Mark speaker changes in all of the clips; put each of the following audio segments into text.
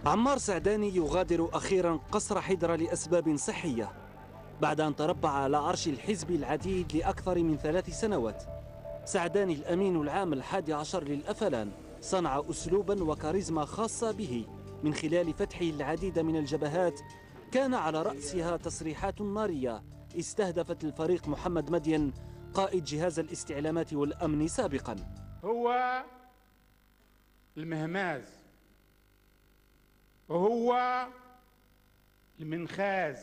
Speaker 1: عمار سعداني يغادر أخيرا قصر حيدر لأسباب صحية بعد أن تربع على عرش الحزب العديد لأكثر من 3 سنوات. سعداني الأمين العام ال11 للأفلان صنع أسلوبا وكاريزما خاصة به من خلال فتحه العديد من الجبهات، كان على رأسها تصريحات نارية استهدفت الفريق محمد مدين قائد جهاز الاستعلامات والأمن سابقا.
Speaker 2: هو المهماز وهو المنخاز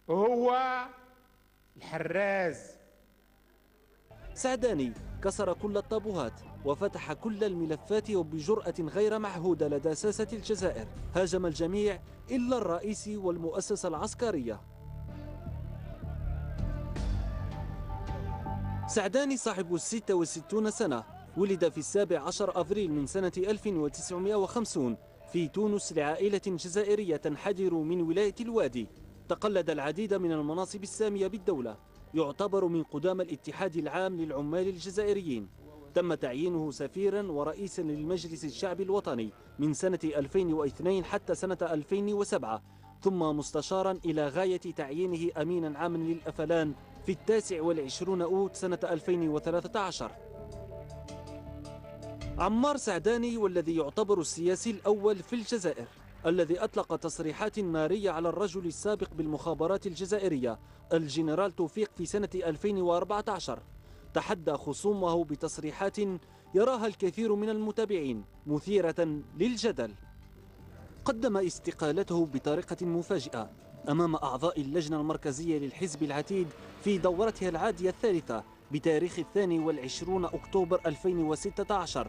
Speaker 2: وهو الحراز.
Speaker 1: سعداني كسر كل الطابوهات وفتح كل الملفات وبجرأة غير معهودة لدى ساسة الجزائر هاجم الجميع إلا الرئيس والمؤسسة العسكرية. سعداني صاحب 66 سنة، ولد في 17 أفريل من سنة 1950 في تونس لعائلة جزائرية تنحدر من ولاية الوادي. تقلد العديد من المناصب السامية بالدولة، يعتبر من قدام الاتحاد العام للعمال الجزائريين. تم تعيينه سفيرا ورئيسا للمجلس الشعبي الوطني من سنة 2002 حتى سنة 2007، ثم مستشارا إلى غاية تعيينه أمينا عاما للأفلان في 29 أوت سنة 2013. عمار سعداني والذي يعتبر السياسي الأول في الجزائر الذي أطلق تصريحات نارية على الرجل السابق بالمخابرات الجزائرية الجنرال توفيق في سنة 2014، تحدى خصومه بتصريحات يراها الكثير من المتابعين مثيرة للجدل. قدم استقالته بطريقة مفاجئة أمام أعضاء اللجنة المركزية للحزب العتيد في دورتها العادية الثالثة بتاريخ 22 أكتوبر 2016